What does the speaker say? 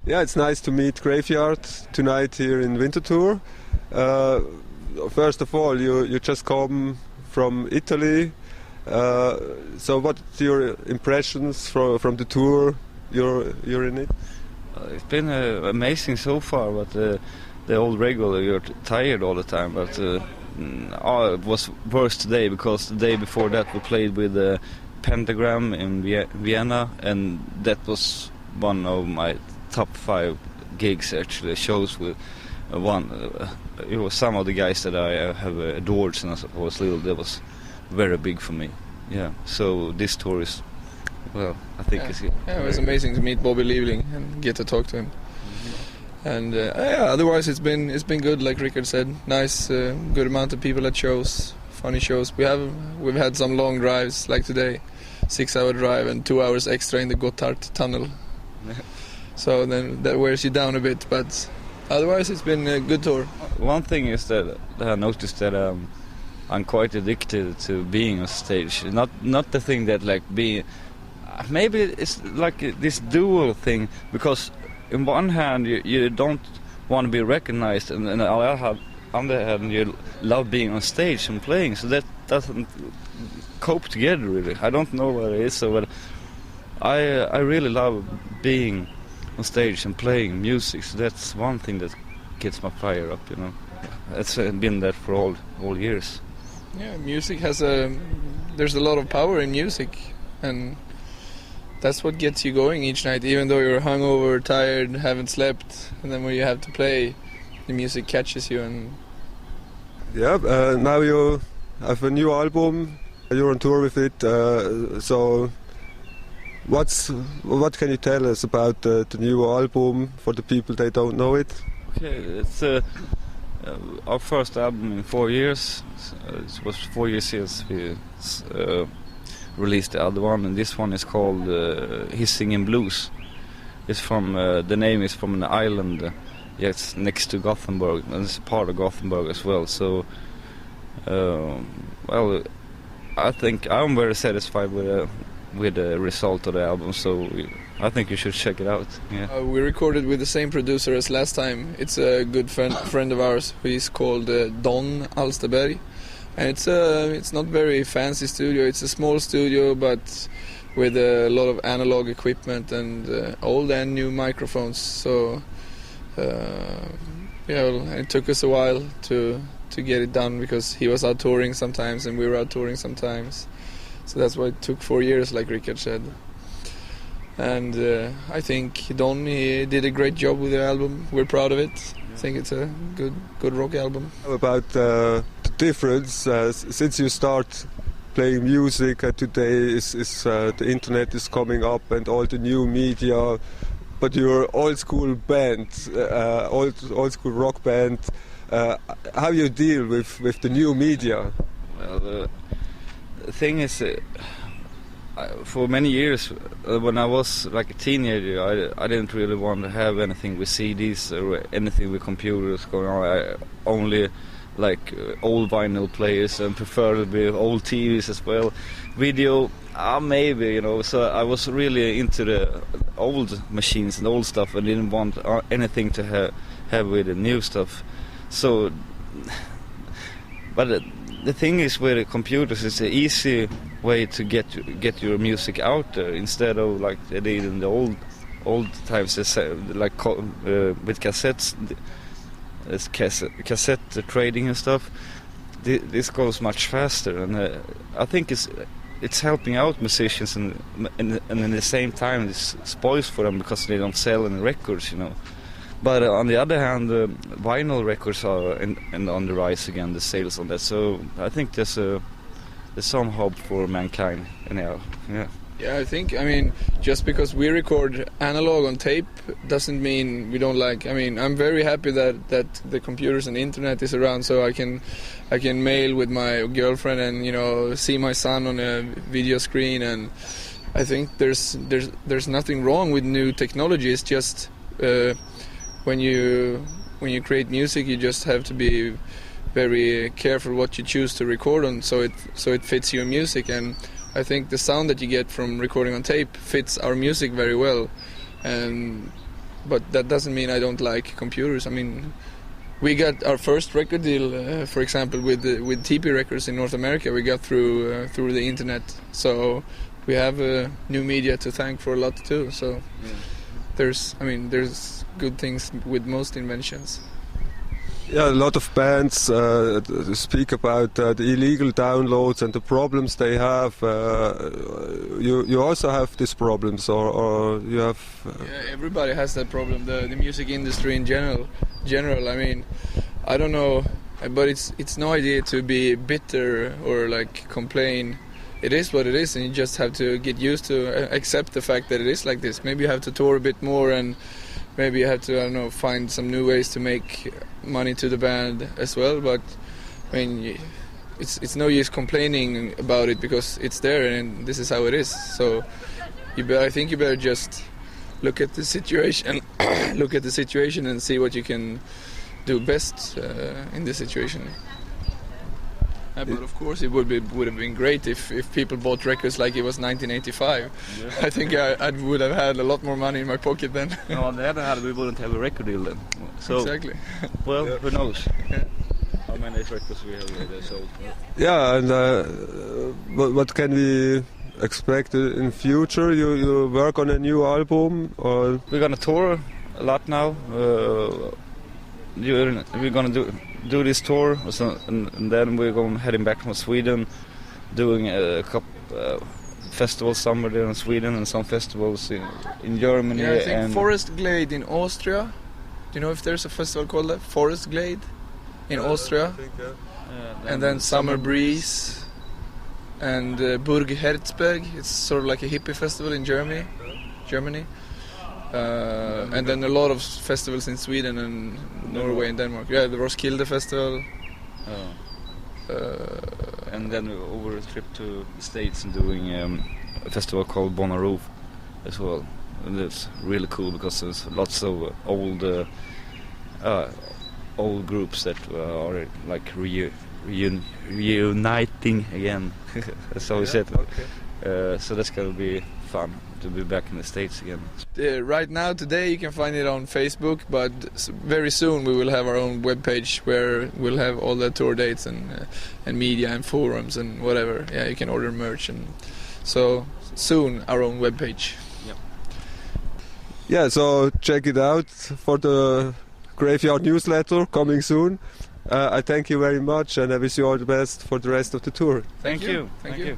Yeah, it's nice to meet Graveyard tonight here in Winterthur. First of all, you just come from Italy. So what's your impressions from the tour you're in it? It's been amazing so far, but the old regular, you're tired all the time. But it was worse today, because the day before that we played with Pentagram in Vienna, and that was one of my top 5 gigs, actually, shows with it was some of the guys that I have adored since I was little. That was very big for me. Yeah, so this tour is, well, I think it's... Yeah, it was amazing to meet Bobby Liebling and get to talk to him. Mm-hmm. And otherwise it's been good, like Rickard said. Nice, good amount of people at shows, funny shows. We've had some long drives, like today, 6-hour drive and 2 hours extra in the Gotthard tunnel. So then that wears you down a bit, but otherwise it's been a good tour. One thing is that I noticed that I'm quite addicted to being on stage. Not the thing that like being... Maybe it's like this dual thing, because in one hand you don't want to be recognized, and on the other hand you love being on stage and playing, so that doesn't cope together really. I don't know what it is, but I really love being on stage and playing music, so that's one thing that gets my fire up, you know. It's been that for all years. Yeah, music has there's a lot of power in music, and that's what gets you going each night, even though you're hungover, tired, haven't slept, and then when you have to play, the music catches you. And yeah, now you have a new album, you're on tour with it, so what can you tell us about the new album for the people that don't know it? Okay, it's our first album in 4 years. It was 4 years since we released the other one, and this one is called Hisingen Blues. It's from the name is from an island, it's next to Gothenburg, and it's part of Gothenburg as well. So, well, I think I'm very satisfied with the result of the album. So I think you should check it out. Yeah. We recorded with the same producer as last time. It's a good friend of ours who is called Don Alsterberg. And it's not very fancy studio. It's a small studio, but with a lot of analog equipment and old and new microphones. So it took us a while to get it done, because he was out touring sometimes and we were out touring sometimes. So that's why it took 4 years, like Rickard said. And I think Don, he did a great job with the album. We're proud of it. I think it's a good rock album. How about the difference since you start playing music today is the internet is coming up and all the new media, but your old school band, old school rock band, how you deal with the new media? Well, the thing is, for many years, when I was like a teenager, I didn't really want to have anything with CDs or anything with computers going on. I only like old vinyl players, and preferably old TVs as well. Video, maybe, you know. So I was really into the old machines and old stuff. I didn't want anything to have with the new stuff. So, but the thing is, with the computers, it's an easy way to get your music out there, instead of like they did in the old times, like with cassettes. It's cassette trading and stuff. This goes much faster, and I think it's helping out musicians, and in the same time it's spoils for them because they don't sell any records, you know. But on the other hand, vinyl records are on the rise again, the sales on that. So I think there's some hope for mankind anyhow. Yeah. Yeah, I mean, just because we record analog on tape doesn't mean we don't like. I mean, I'm very happy that the computers and internet is around, so I can mail with my girlfriend and, you know, see my son on a video screen, and I think there's nothing wrong with new technology. It's just when you create music, you just have to be very careful what you choose to record on, so it fits your music. And I think the sound that you get from recording on tape fits our music very well, and but that doesn't mean I don't like computers. I mean, we got our first record deal, for example, with TP Records in North America. We got through the internet, so we have new media to thank for a lot too. So there's good things with most inventions. Yeah, a lot of bands speak about the illegal downloads and the problems they have. You also have these problems, or you have? Yeah, everybody has that problem. The music industry in general. I mean, I don't know, but it's no idea to be bitter or like complain. It is what it is, and you just have to get used to accept the fact that it is like this. Maybe you have to tour a bit more, and maybe you have to, I don't know, find some new ways to make money to the band as well. But I mean, it's no use complaining about it because it's there, and this is how it is. So I think you better just look at the situation, and see what you can do best in this situation. But of course, it would have been great if people bought records like it was 1985. Yeah. I think I would have had a lot more money in my pocket then. No, on the other hand, we wouldn't have a record deal then. So, exactly. Well, who knows? Yeah. How many records we have sold? Yeah, and what can we expect in future? You work on a new album, or we're gonna tour a lot now. We're gonna do this tour, and then we're going heading back from Sweden, doing a couple festivals somewhere there in Sweden and some festivals in Germany. Yeah, I think Forest Glade in Austria. Do you know if there's a festival called that? Forest Glade in Austria. I think, yeah. And then Summer Breeze and Burg Herzberg. It's sort of like a hippie festival in Germany. And then a lot of festivals in Sweden and Norway and Denmark. Yeah, the Roskilde Festival. And then over a trip to the States and doing a festival called Bonnaroo as well. And it's really cool because there's lots of old groups that are like reuniting again. That's how we said. Okay. So that's gonna be fun to be back in the States again. Right now, today, you can find it on Facebook, but very soon we will have our own webpage where we'll have all the tour dates and media and forums and whatever. Yeah, you can order merch, and so soon our own webpage. Yep. Yeah, so check it out for the Graveyard newsletter coming soon. I thank you very much, and I wish you all the best for the rest of the tour. Thank you. Thank you.